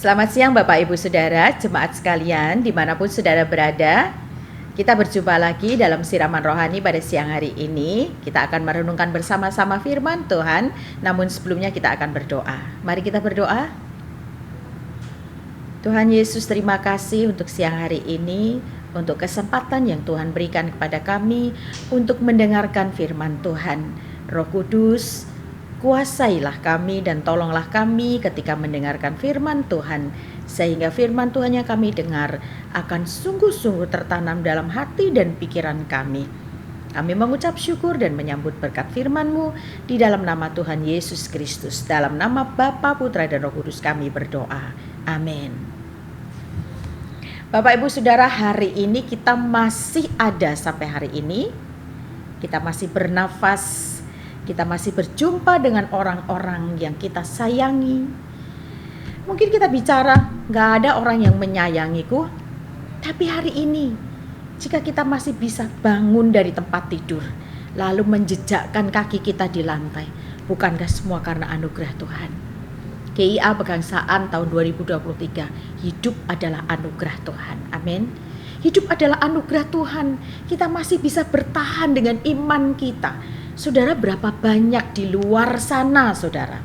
Selamat siang Bapak Ibu Saudara, jemaat sekalian dimanapun saudara berada. Kita berjumpa lagi dalam siraman rohani pada siang hari ini. Kita akan merenungkan bersama-sama firman Tuhan, namun sebelumnya kita akan berdoa. Mari kita berdoa. Tuhan Yesus, terima kasih untuk siang hari ini, untuk kesempatan yang Tuhan berikan kepada kami untuk mendengarkan firman Tuhan. Roh Kudus, kuasailah kami dan tolonglah kami ketika mendengarkan firman Tuhan, sehingga firman Tuhan yang kami dengar akan sungguh-sungguh tertanam dalam hati dan pikiran kami. Kami mengucap syukur dan menyambut berkat firman-Mu di dalam nama Tuhan Yesus Kristus. Dalam nama Bapa, Putra, dan Roh Kudus kami berdoa. Amin. Bapak Ibu Saudara, hari ini kita masih ada sampai hari ini. Kita masih bernafas. Kita masih berjumpa dengan orang-orang yang kita sayangi. Mungkin kita bicara, gak ada orang yang menyayangiku. Tapi hari ini, jika kita masih bisa bangun dari tempat tidur, lalu menjejakkan kaki kita di lantai, bukankah semua karena anugerah Tuhan? GIA Pegangsaan tahun 2023, hidup adalah anugerah Tuhan. Amin. Hidup adalah anugerah Tuhan. Kita masih bisa bertahan dengan iman kita. Saudara, berapa banyak di luar sana, saudara,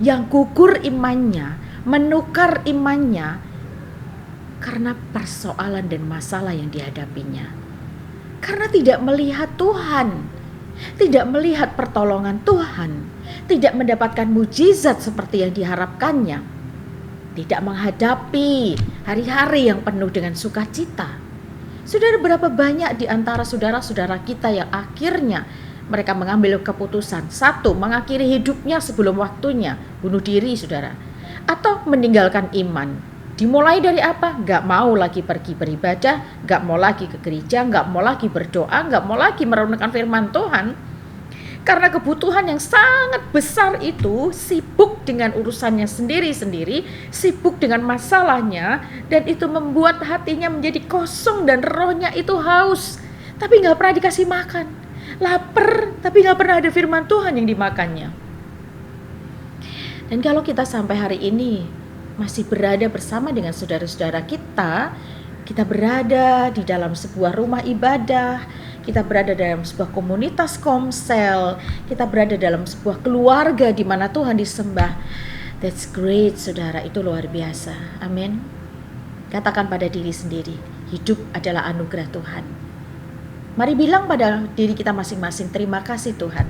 yang gugur imannya, menukar imannya karena persoalan dan masalah yang dihadapinya. Karena tidak melihat Tuhan, tidak melihat pertolongan Tuhan, tidak mendapatkan mujizat seperti yang diharapkannya, tidak menghadapi hari-hari yang penuh dengan sukacita. Saudara, berapa banyak di antara saudara-saudara kita yang akhirnya mereka mengambil keputusan, satu, mengakhiri hidupnya sebelum waktunya, bunuh diri, saudara, atau meninggalkan iman. Dimulai dari apa? Gak mau lagi pergi beribadah, gak mau lagi ke gereja, gak mau lagi berdoa, gak mau lagi merenungkan firman Tuhan. Karena kebutuhan yang sangat besar itu, sibuk dengan urusannya sendiri-sendiri, sibuk dengan masalahnya, dan itu membuat hatinya menjadi kosong dan rohnya itu haus, tapi gak pernah dikasih makan. Lapar, tapi gak pernah ada firman Tuhan yang dimakannya. Dan kalau kita sampai hari ini masih berada bersama dengan saudara-saudara kita, kita berada di dalam sebuah rumah ibadah, kita berada dalam sebuah komunitas komsel, kita berada dalam sebuah keluarga di mana Tuhan disembah. That's great, saudara, itu luar biasa. Amin. Katakan pada diri sendiri, hidup adalah anugerah Tuhan. Mari bilang pada diri kita masing-masing, terima kasih Tuhan.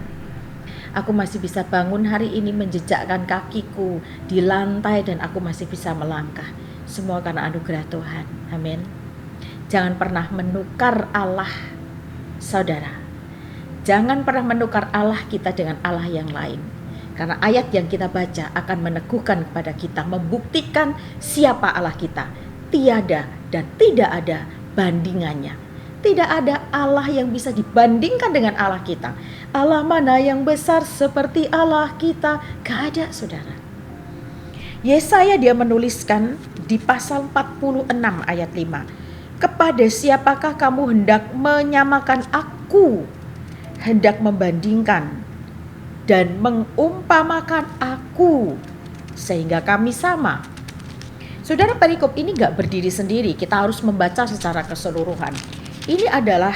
Aku masih bisa bangun hari ini, menjejakkan kakiku di lantai, dan aku masih bisa melangkah. Semua karena anugerah Tuhan. Amin. Jangan pernah menukar Allah, saudara. Jangan pernah menukar Allah kita dengan Allah yang lain. Karena ayat yang kita baca akan meneguhkan kepada kita, membuktikan siapa Allah kita. Tiada dan tidak ada bandingannya. Tidak ada Allah yang bisa dibandingkan dengan Allah kita. Allah mana yang besar seperti Allah kita? Gak ada, saudara. Yesaya dia menuliskan di pasal 46 ayat 5. Kepada siapakah kamu hendak menyamakan aku, hendak membandingkan dan mengumpamakan aku, sehingga kami sama. Saudara, perikop ini gak berdiri sendiri. Kita harus membaca secara keseluruhan. Ini adalah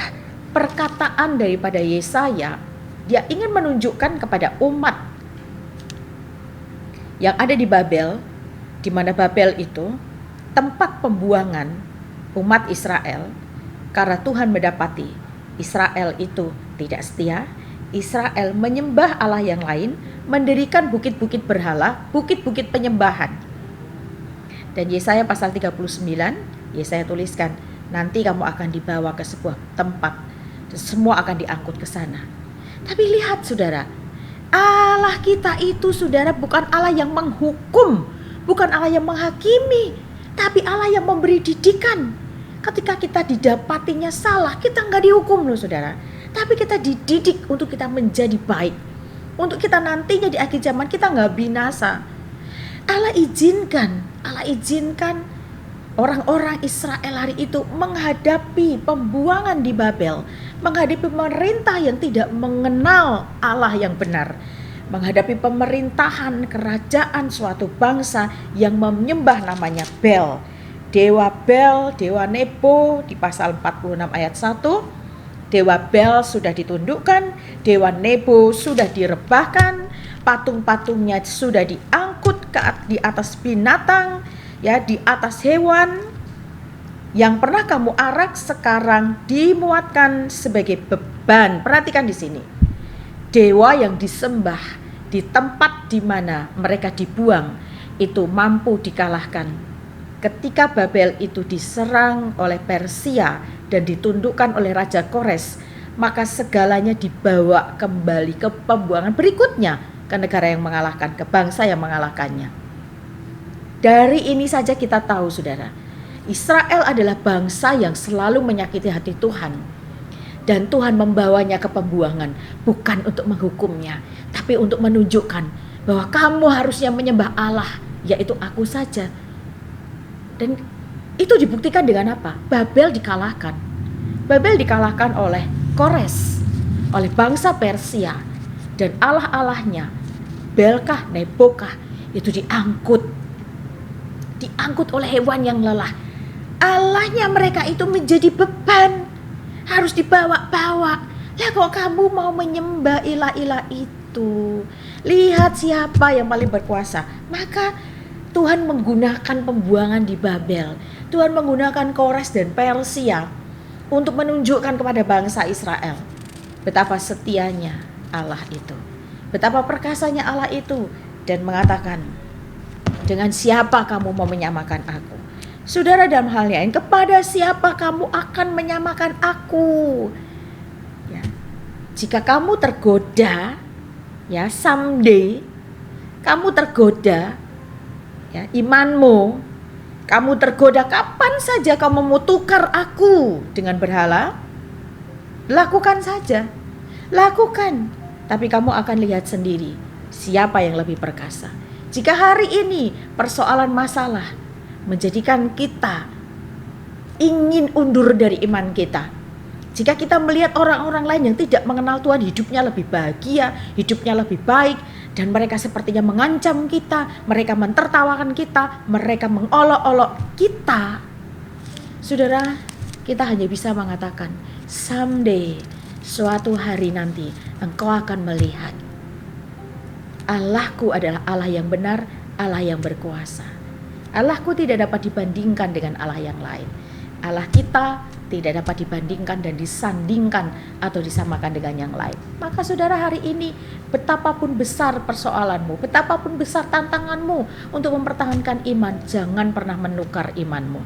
perkataan daripada Yesaya. Dia ingin menunjukkan kepada umat yang ada di Babel, di mana Babel itu tempat pembuangan umat Israel, karena Tuhan mendapati Israel itu tidak setia. Israel menyembah Allah yang lain, mendirikan bukit-bukit berhala, bukit-bukit penyembahan. Dan Yesaya pasal 39, Yesaya tuliskan, nanti kamu akan dibawa ke sebuah tempat, dan semua akan diangkut ke sana. Tapi lihat, saudara, Allah kita itu, saudara, bukan Allah yang menghukum, bukan Allah yang menghakimi, tapi Allah yang memberi didikan. Ketika kita didapatinya salah, kita nggak dihukum loh, saudara, tapi kita dididik untuk kita menjadi baik, untuk kita nantinya di akhir zaman kita nggak binasa. Allah izinkan orang-orang Israel hari itu menghadapi pembuangan di Babel, menghadapi pemerintah yang tidak mengenal Allah yang benar, menghadapi pemerintahan kerajaan suatu bangsa yang menyembah namanya Bel. Dewa Bel, Dewa Nebo di pasal 46 ayat 1. Dewa Bel sudah ditundukkan, Dewa Nebo sudah direbahkan, patung-patungnya sudah diangkut di atas binatang, ya, di atas hewan. Yang pernah kamu arak sekarang dimuatkan sebagai beban. Perhatikan di sini. Dewa yang disembah di tempat di mana mereka dibuang itu mampu dikalahkan. Ketika Babel itu diserang oleh Persia dan ditundukkan oleh Raja Kores, maka segalanya dibawa kembali ke pembuangan berikutnya, ke negara yang mengalahkan, ke bangsa yang mengalahkannya. Dari ini saja kita tahu, saudara, Israel adalah bangsa yang selalu menyakiti hati Tuhan. Dan Tuhan membawanya ke pembuangan, bukan untuk menghukumnya, tapi untuk menunjukkan bahwa kamu harusnya menyembah Allah, yaitu aku saja. Dan itu dibuktikan dengan apa? Babel dikalahkan. Babel dikalahkan oleh Kores, oleh bangsa Persia. Dan Allah-Allahnya, Belkah, Nebokah, itu diangkut oleh hewan yang lelah. Allahnya mereka itu menjadi beban, harus dibawa-bawa. Lah kok kamu mau menyembah ilah-ilah itu? Lihat siapa yang paling berkuasa. Maka Tuhan menggunakan pembuangan di Babel. Tuhan menggunakan Kores dan Persia untuk menunjukkan kepada bangsa Israel betapa setianya Allah itu, betapa perkasanya Allah itu, dan mengatakan, dengan siapa kamu mau menyamakan aku? Saudara, dalam hal lain, kepada siapa kamu akan menyamakan aku? Ya. Jika kamu tergoda, ya, someday kamu tergoda, ya, imanmu, kamu tergoda kapan saja kamu mau tukar aku dengan berhala, lakukan saja, lakukan. Tapi kamu akan lihat sendiri siapa yang lebih perkasa. Jika hari ini persoalan masalah menjadikan kita ingin undur dari iman kita, jika kita melihat orang-orang lain yang tidak mengenal Tuhan hidupnya lebih bahagia, hidupnya lebih baik, dan mereka sepertinya mengancam kita, mereka mentertawakan kita, mereka mengolok-olok kita, saudara, kita hanya bisa mengatakan, someday, suatu hari nanti engkau akan melihat Allahku adalah Allah yang benar, Allah yang berkuasa. Allahku tidak dapat dibandingkan dengan Allah yang lain. Allah kita tidak dapat dibandingkan dan disandingkan atau disamakan dengan yang lain. Maka saudara, hari ini betapapun besar persoalanmu, betapapun besar tantanganmu untuk mempertahankan iman, jangan pernah menukar imanmu.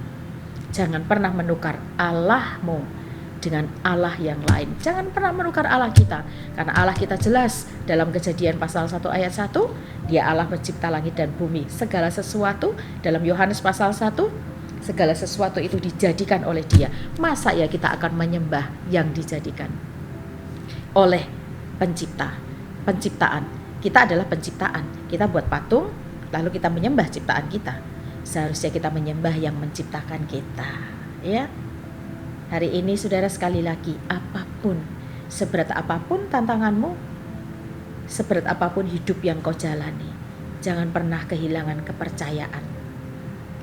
Jangan pernah menukar Allahmu dengan Allah yang lain. Jangan pernah menukar Allah kita, karena Allah kita jelas dalam Kejadian pasal 1 ayat 1, Dia Allah pencipta langit dan bumi. Segala sesuatu dalam Yohanes pasal 1, segala sesuatu itu dijadikan oleh Dia. Masa ya kita akan menyembah yang dijadikan oleh penciptaan? Kita adalah penciptaan. Kita buat patung, lalu kita menyembah ciptaan kita. Seharusnya kita menyembah yang menciptakan kita, ya. Hari ini saudara, sekali lagi, apapun, seberat apapun tantanganmu, seberat apapun hidup yang kau jalani, jangan pernah kehilangan kepercayaan.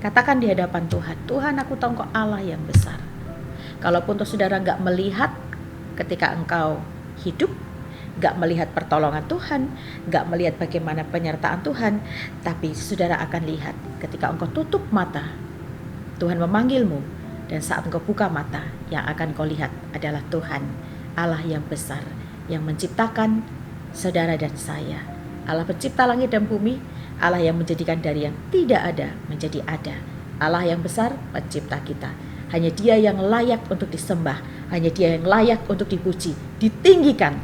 Katakan di hadapan Tuhan, Tuhan, aku tahu Engkau Allah yang besar. Kalaupun saudara gak melihat ketika engkau hidup, gak melihat pertolongan Tuhan, gak melihat bagaimana penyertaan Tuhan, tapi saudara akan lihat ketika engkau tutup mata, Tuhan memanggilmu. Dan saat engkau buka mata, yang akan kau lihat adalah Tuhan, Allah yang besar, yang menciptakan saudara dan saya. Allah pencipta langit dan bumi, Allah yang menjadikan dari yang tidak ada menjadi ada. Allah yang besar, pencipta kita. Hanya Dia yang layak untuk disembah, hanya Dia yang layak untuk dipuji, ditinggikan.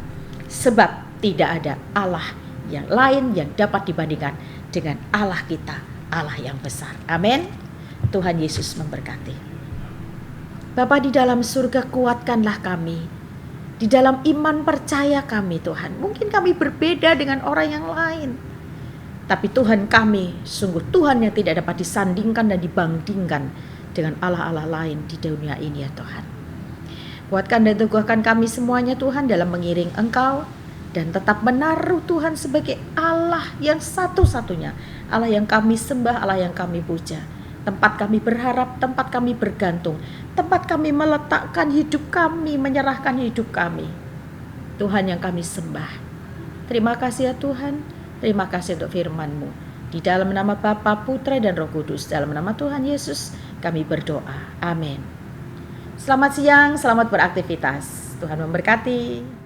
Sebab tidak ada Allah yang lain yang dapat dibandingkan dengan Allah kita, Allah yang besar. Amin. Tuhan Yesus memberkati. Bapa di dalam surga, kuatkanlah kami. Di dalam iman percaya kami, Tuhan. Mungkin kami berbeda dengan orang yang lain, tapi Tuhan kami sungguh Tuhan yang tidak dapat disandingkan dan dibandingkan dengan Allah-Allah lain di dunia ini, ya Tuhan. Kuatkan dan teguhkan kami semuanya, Tuhan, dalam mengiring Engkau, dan tetap menaruh Tuhan sebagai Allah yang satu-satunya, Allah yang kami sembah, Allah yang kami puja, tempat kami berharap, tempat kami bergantung, tempat kami meletakkan hidup kami, menyerahkan hidup kami. Tuhan yang kami sembah. Terima kasih ya Tuhan, terima kasih untuk firman-Mu. Di dalam nama Bapa, Putra, dan Roh Kudus, dalam nama Tuhan Yesus kami berdoa. Amin. Selamat siang, selamat beraktivitas. Tuhan memberkati.